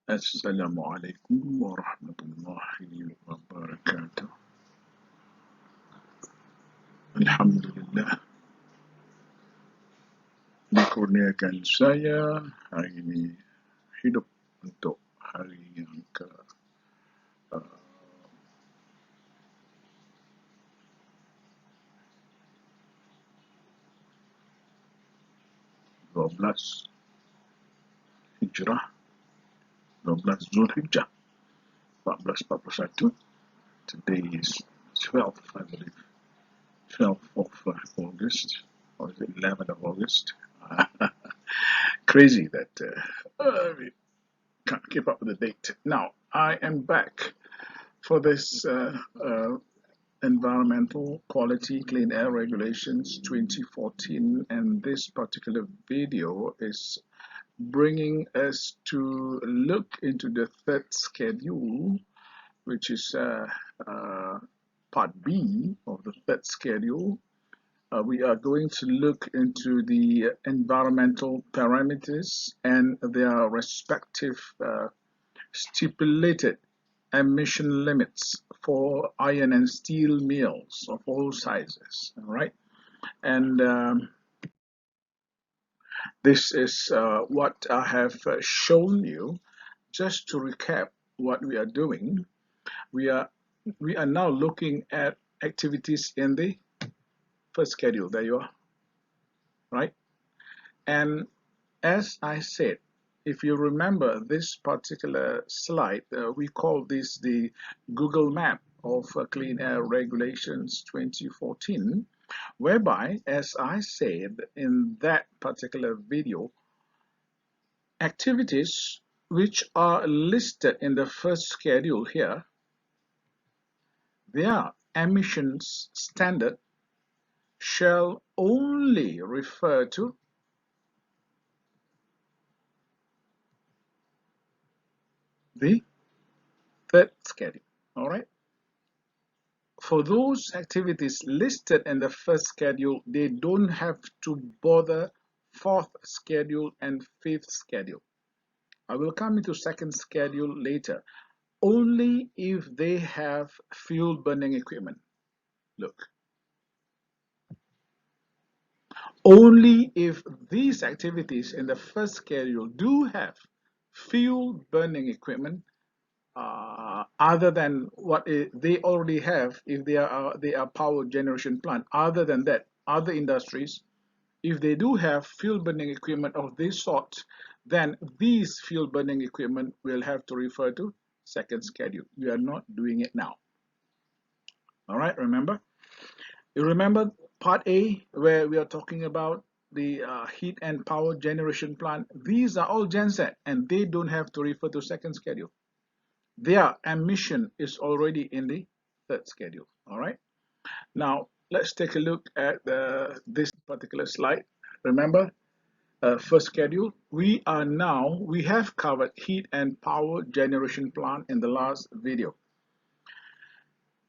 Assalamualaikum warahmatullahi wabarakatuh. Alhamdulillah dikurniakan saya hari ini hidup untuk hari yang ke 12 Hijrah, 12 Zulhijjah 1441. Today is 12th, I believe, 12th of August, or is it 11th of August? Crazy that we can't keep up with the date. Now, I am back for this Environmental Quality Clean Air Regulations 2014, and this particular video is bringing us to look into the third schedule, which is part B of the third schedule. We are going to look into the environmental parameters and their respective stipulated emission limits for iron and steel mills of all sizes. All right, and this is what I have shown you. Just to recap what we are doing, we are now looking at activities in the first schedule. There you are, right? And as I said, if you remember this particular slide, we call this the Google map of Clean Air Regulations 2014, whereby, as I said in that particular video, activities which are listed in the first schedule here, their emissions standard shall only refer to the third schedule. All right. For those activities listed in the first schedule, they don't have to bother fourth schedule and fifth schedule. I will come into second schedule later. Only if they have fuel burning equipment. Look. Only if these activities in the first schedule do have fuel burning equipment other than what they already have, if they are power generation plant. Other than that, other industries, if they do have fuel burning equipment of this sort, then these fuel burning equipment will have to refer to second schedule. We are not doing it now. All right, remember? You remember part A, where we are talking about the heat and power generation plant? These are all genset, and they don't have to refer to second schedule. Their emission is already in the third schedule. All right. Now let's take a look at this particular slide. Remember, first schedule. We have covered heat and power generation plant in the last video.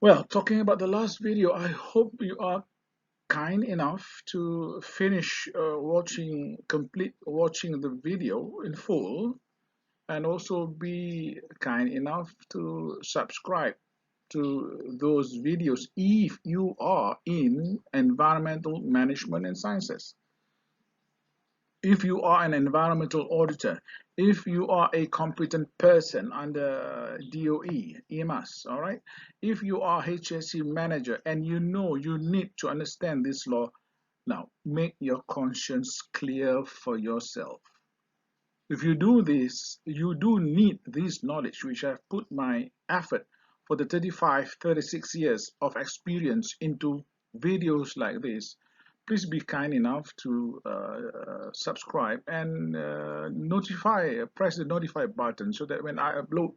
Well, talking about the last video, I hope you are kind enough to finish complete watching the video in full, and also be kind enough to subscribe to those videos if you are in environmental management and sciences. If you are an environmental auditor, if you are a competent person under DOE, EMS, all right? If you are HSE manager and you know you need to understand this law, now make your conscience clear for yourself. If you do this, you do need this knowledge, which I've put my effort for the 36 years of experience into videos like this. Please be kind enough to subscribe and press the notify button, so that when I upload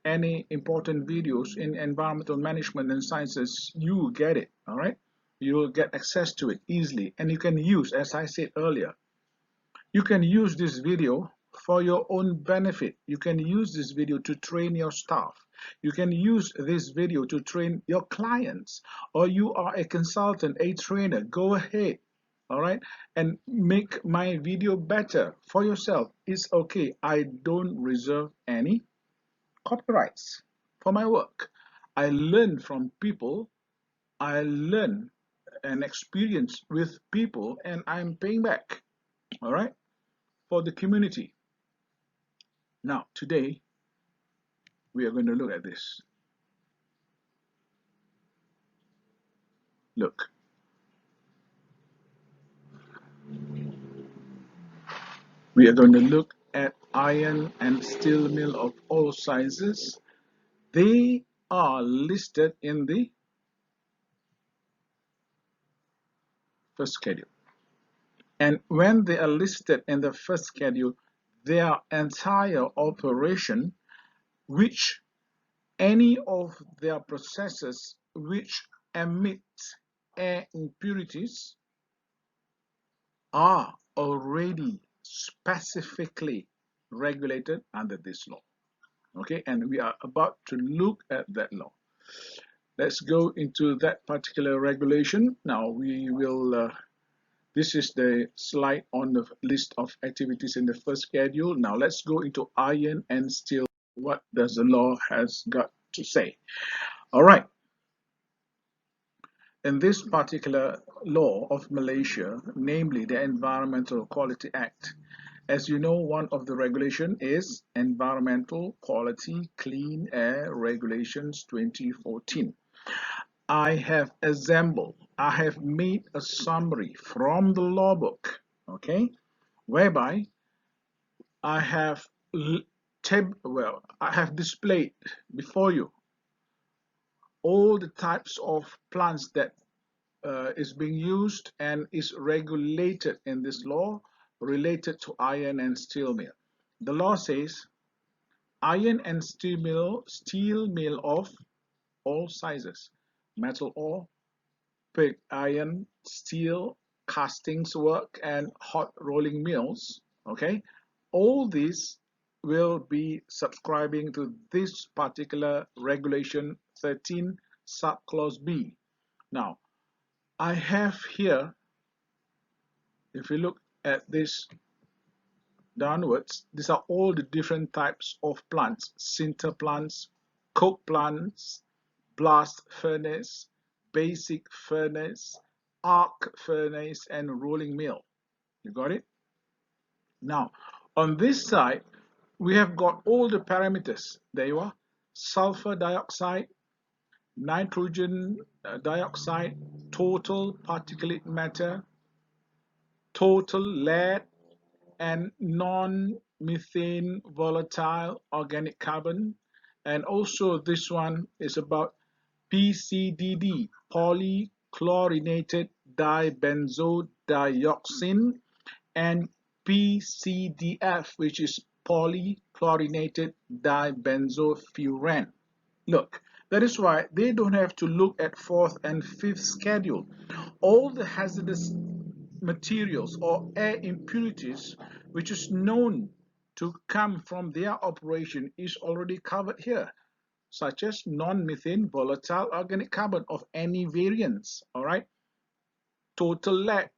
any important videos in environmental management and sciences, you get it. All right, you'll get access to it easily, and you can use, as I said earlier, you can use this video for your own benefit. You can use this video to train your staff. You can use this video to train your clients, or you are a consultant, a trainer. Go ahead. all right, and make my video better for yourself. It's okay. I don't reserve any copyrights for my work. I learn from people. I learn and experience with people, and I'm paying back, all right, for the community. Now, today, we are going to look at this. Look, we are going to look at iron and steel mill of all sizes. They are listed in the first schedule. And when they are listed in the first schedule, their entire operation, which any of their processes which emit air impurities, are already specifically regulated under this law. Okay, and we are about to look at that law. Let's go into that particular regulation. Now we will, this is the slide on the list of activities in the first schedule. Now let's go into iron and steel. What does the law has got to say? All right. In this particular law of Malaysia, namely the Environmental Quality Act, as you know, one of the regulation is Environmental Quality Clean Air Regulations 2014. I have made a summary from the law book, okay, whereby I have I have displayed before you all the types of plants that is being used and is regulated in this law related to iron and steel mill. The law says iron and steel mill of all sizes, metal ore, pig iron, steel, castings work, and hot rolling mills, okay, all these will be subscribing to this particular regulation 13 subclause B. Now, I have here, if you look at this downwards, these are all the different types of plants: sinter plants, coke plants, blast furnace, basic furnace, arc furnace, and rolling mill. You got it? Now, on this side, we have got all the parameters. There you are: sulfur dioxide, nitrogen dioxide, total particulate matter, total lead, and non-methane volatile organic carbon. And also this one is about PCDD, polychlorinated dibenzodioxin, and PCDF, which is polychlorinated dibenzofurane. Look, that is why they don't have to look at fourth and fifth schedule. All the hazardous materials or air impurities which is known to come from their operation is already covered here, such as non-methane volatile organic carbon of any variance, all right, total lead,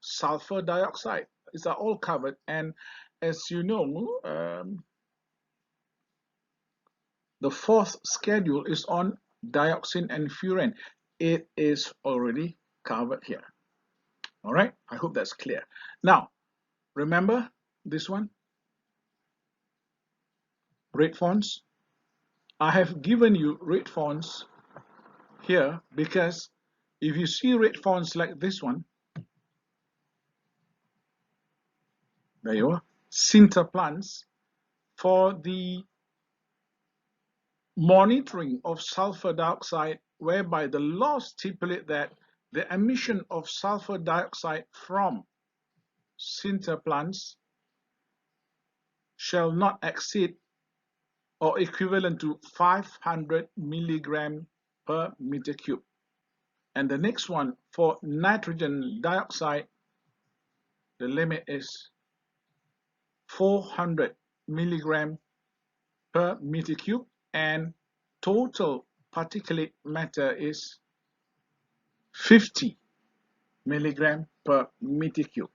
sulfur dioxide, these are all covered. And as you know, the fourth schedule is on dioxin and furane. It is already covered here. All right, I hope that's clear. Now, remember this one, red fonts. I have given you red fonts here because if you see red fonts like this one, there you are, Sinter plants, for the monitoring of sulfur dioxide, whereby the law stipulates that the emission of sulfur dioxide from Sinter plants shall not exceed or equivalent to 500 milligram per meter cube. And the next one, for nitrogen dioxide, the limit is 400 milligram per meter cube, and total particulate matter is 50 milligram per meter cube.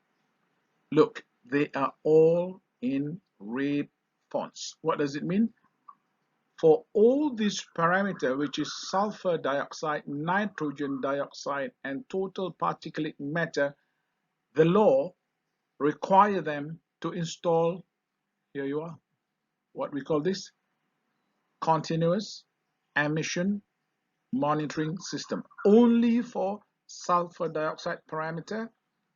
Look, they are all in red fonts. What does it mean? For all these parameters, which is sulfur dioxide, nitrogen dioxide, and total particulate matter, the law requires them to install, here you are, what we call this, continuous emission monitoring system, only for sulfur dioxide parameter,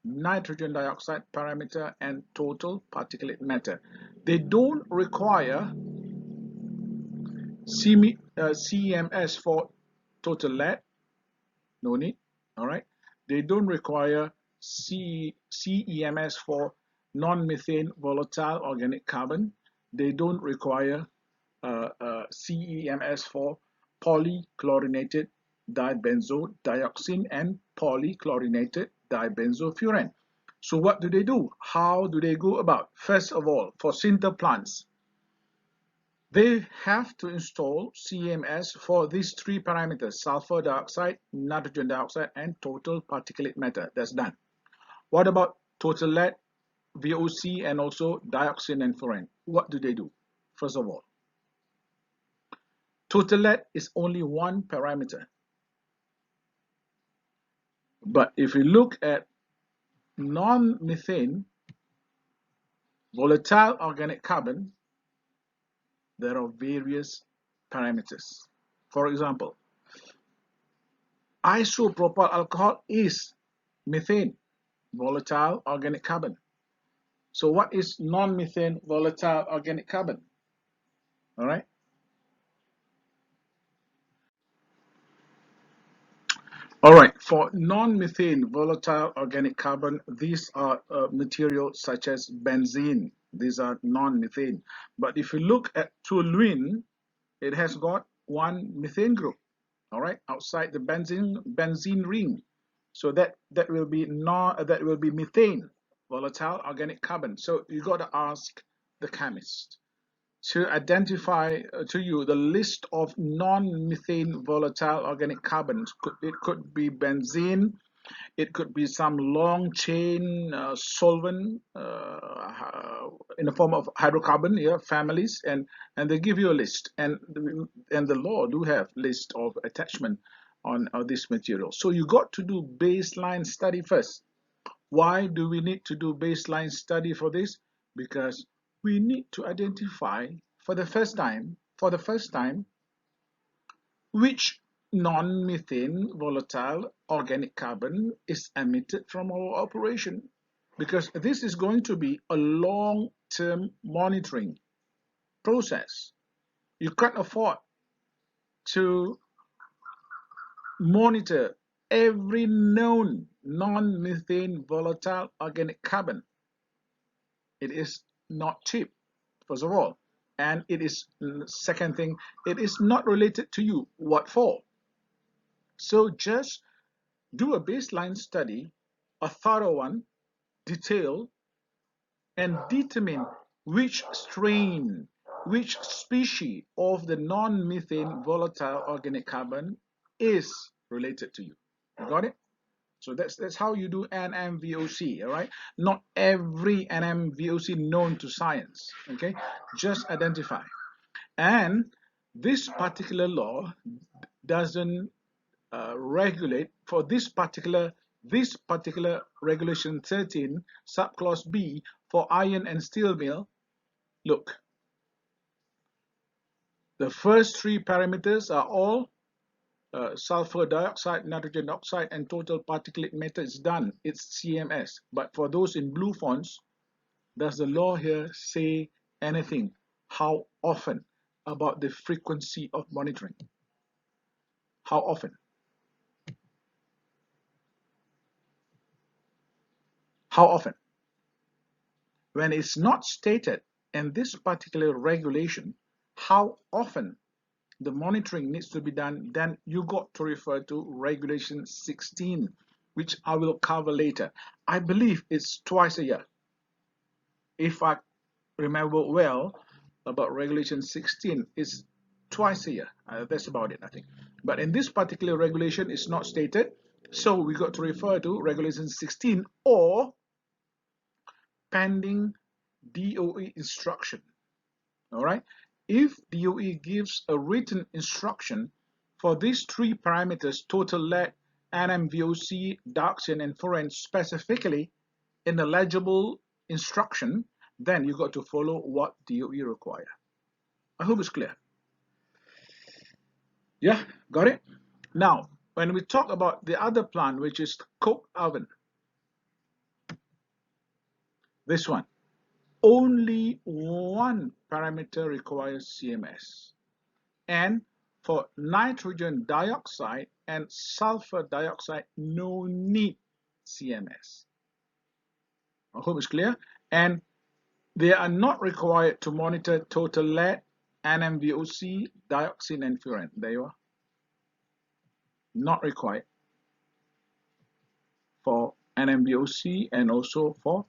nitrogen dioxide parameter, and total particulate matter. They don't require CEMS for total lead, no need, all right? They don't require CEMS for non-methane volatile organic carbon. They don't require CEMS for polychlorinated dibenzodioxane and polychlorinated dibenzofurane. So what do? How do they go about? First of all, for Sinter plants, they have to install CEMS for these three parameters: sulfur dioxide, nitrogen dioxide, and total particulate matter. That's done. What about total lead, VOC, and also dioxin and furane? What do? First of all, total lead is only one parameter. But if you look at non-methane volatile organic carbon, there are various parameters. For example, isopropyl alcohol is methane, volatile organic carbon. So what is non-methane volatile organic carbon? All right. All right, for non-methane volatile organic carbon, these are materials such as benzene. These are non-methane. But if you look at toluene, it has got one methane group, all right, outside the benzene ring. So that will be methane, volatile organic carbon. So you got to ask the chemist to identify to you the list of non-methane volatile organic carbons. It could be benzene, it could be some long chain solvent in the form of hydrocarbon, yeah, families, and they give you a list, and the law do have list of attachment on this material. So you got to do baseline study first. Why do we need to do baseline study for this? Because we need to identify for the first time which non-methane volatile organic carbon is emitted from our operation, because this is going to be a long-term monitoring process. You can't afford to monitor every known non-methane volatile organic carbon. It is not cheap, first of all, and it is, second thing, it is not related to you. What for? So just do a baseline study, a thorough one, detailed, and determine which strain, which species of the non-methane volatile organic carbon is related to you. You got it? So that's how you do NMVOC, all right? Not every NMVOC known to science, okay? Just identify. And this particular law doesn't regulate for this particular regulation 13 subclause B for iron and steel mill. Look, the first three parameters are all sulfur dioxide, nitrogen oxide, and total particulate matter is done. It's CMS. But for those in blue fonts, does the law here say anything? How often? About the frequency of monitoring? How often? How often? When it's not stated in this particular regulation, how often the monitoring needs to be done, then you got to refer to regulation 16, which I will cover later. I believe it's twice a year. If I remember well about regulation 16, is twice a year. That's about it, I think. But in this particular regulation, it's not stated. So we got to refer to Regulation 16 or pending DOE instruction. All right. If DOE gives a written instruction for these three parameters, total lead, NMVOC, dioxin, and furan, specifically in a legible instruction, then you got to follow what DOE require. I hope it's clear. Yeah, got it? Now, when we talk about the other plant, which is coke oven, this one, only one parameter requires CMS. And for nitrogen dioxide and sulfur dioxide, no need CMS. I hope it's clear. And they are not required to monitor total lead, NMVOC, dioxin, and furan. There you are. Not required for NMVOC and also for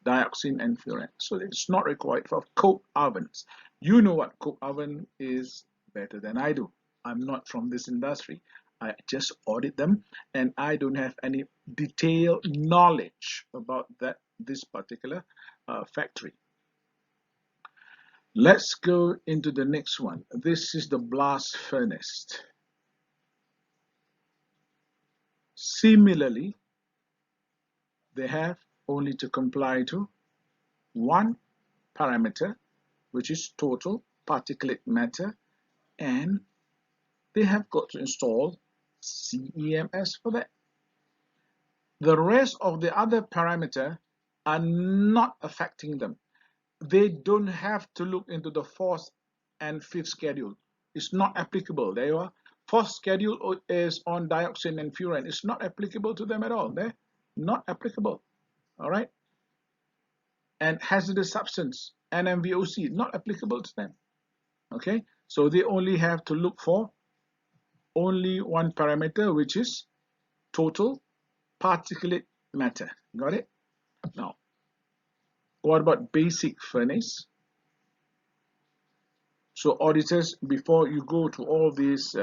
dioxin and furan. So it's not required for coke ovens. You know what coke oven is better than I do. I'm not from this industry. I just audit them and I don't have any detailed knowledge about this particular factory. Let's go into the next one. This is the blast furnace. Similarly, they have only to comply to one parameter, which is total particulate matter, and they have got to install CEMS for that. The rest of the other parameters are not affecting them. They don't have to look into the fourth and fifth schedule. It's not applicable. There you are. Fourth schedule is on dioxin and furan. It's not applicable to them at all. They're not applicable. All right. And hazardous substance, NMVOC, not applicable to them. Okay. So they only have to look for only one parameter, which is total particulate matter. Got it? Now, what about basic furnace? So auditors, before you go to all these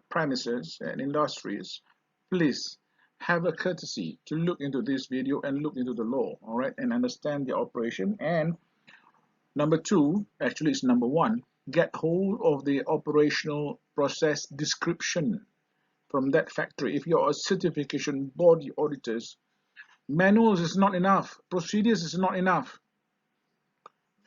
premises and industries, please have a courtesy to look into this video and look into the law, all right, and understand the operation. And number two, actually it's number one, get hold of the operational process description from that factory. If you're a certification body auditors, manuals is not enough, procedures is not enough.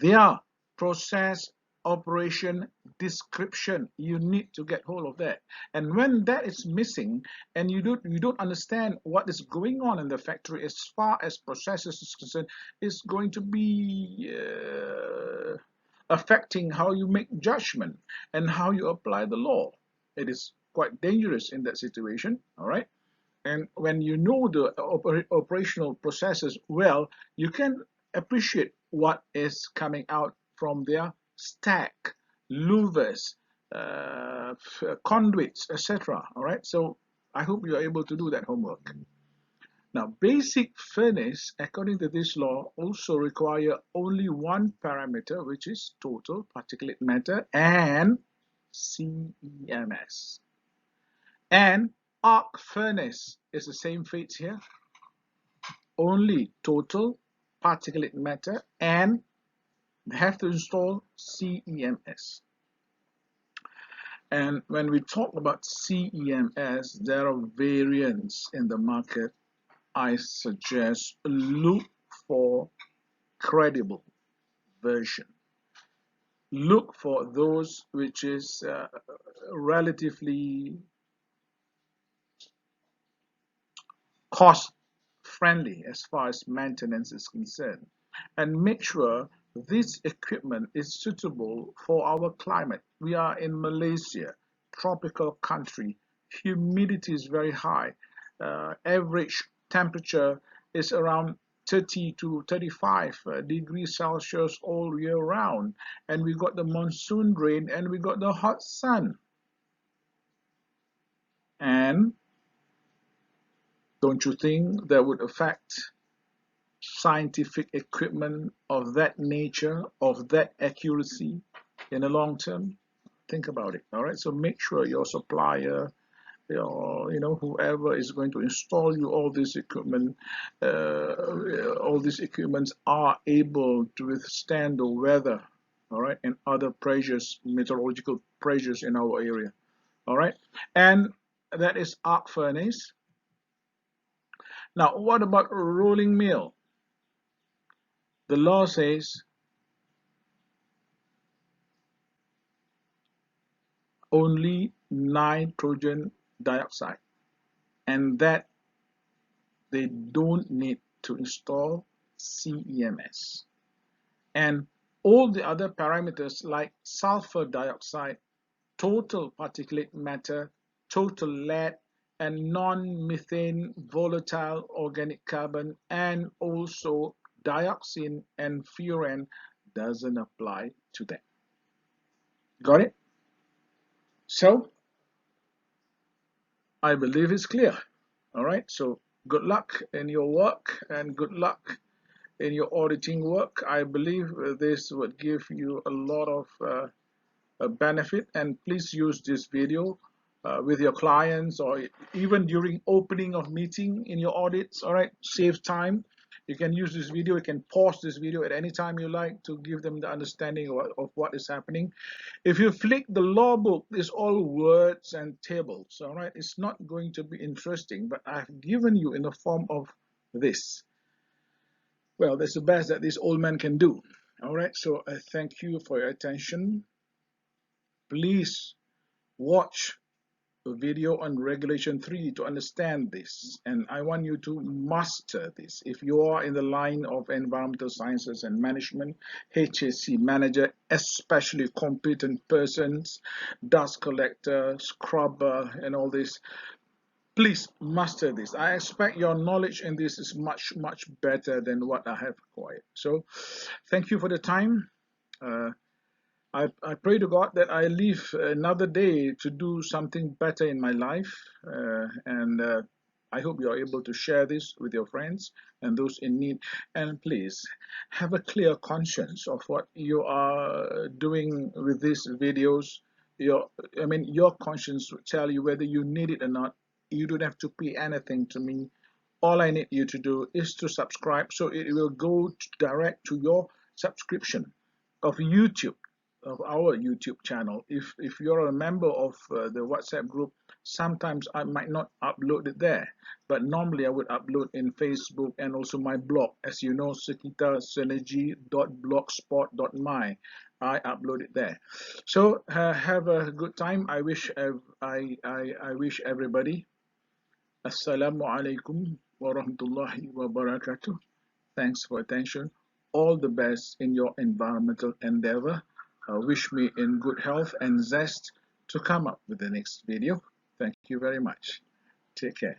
Their process operation description, you need to get hold of that. And when that is missing and you don't understand what is going on in the factory as far as processes is concerned, it's going to be affecting how you make judgment and how you apply the law. It is quite dangerous in that situation. All right. And when you know the operational processes well, you can appreciate what is coming out from their stack, louvers, conduits, etc. All right. So I hope you are able to do that homework. Now, basic furnace, according to this law, also require only one parameter, which is total particulate matter and CEMS. And arc furnace is the same fate here. Only total particulate matter and they have to install CEMS. And when we talk about CEMS, there are variants in the market. I suggest look for credible version. Look for those which is relatively cost friendly as far as maintenance is concerned, and make sure this equipment is suitable for our climate. We are in Malaysia, tropical country, humidity is very high, average temperature is around 30 to 35 degrees Celsius all year round, and we got the monsoon rain and we got the hot sun. And don't you think that would affect scientific equipment of that nature, of that accuracy in the long term? Think about it. All right. So make sure your supplier whoever is going to install you all this equipment, all these equipments are able to withstand the weather, all right, and other pressures, meteorological pressures in our area, all right. And that is arc furnace. Now, what about rolling mill? The law says only nitrogen dioxide, and that they don't need to install CEMS. And all the other parameters like sulfur dioxide, total particulate matter, total lead, and non-methane volatile organic carbon, and also dioxin and furan doesn't apply to them. Got it? So I believe it's clear. All right. So good luck in your work and good luck in your auditing work. I believe this would give you a lot of benefit, and please use this video with your clients or even during opening of meeting in your audits. All right, save time. You can use this video, you can pause this video at any time you like to give them the understanding of what is happening. If you flick the law book, it's all words and tables. All right, it's not going to be interesting, but I've given you in the form of this. Well, that's the best that this old man can do. All right, so I thank you for your attention. Please watch a video on Regulation 3 to understand this, and I want you to master this. If you are in the line of environmental sciences and management, HSC manager, especially competent persons, dust collector, scrubber, and all this, please master this. I expect your knowledge in this is much, much better than what I have acquired. So thank you for the time. I pray to God that I live another day to do something better in my life, and I hope you are able to share this with your friends and those in need. And please have a clear conscience of what you are doing with these videos. Your conscience will tell you whether you need it or not. You don't have to pay anything to me. All I need you to do is to subscribe, so it will go direct to your subscription of YouTube, of our YouTube channel. If you're a member of the WhatsApp group, sometimes I might not upload it there, but normally I would upload in Facebook and also my blog. As you know, sekitasynergy.blogspot.my. I upload it there. So have a good time. I wish everybody Assalamu alaikum wa rahmatullahi wa barakatuh. Thanks for attention. All the best in your environmental endeavor. Wish me in good health and zest to come up with the next video. Thank you very much. Take care.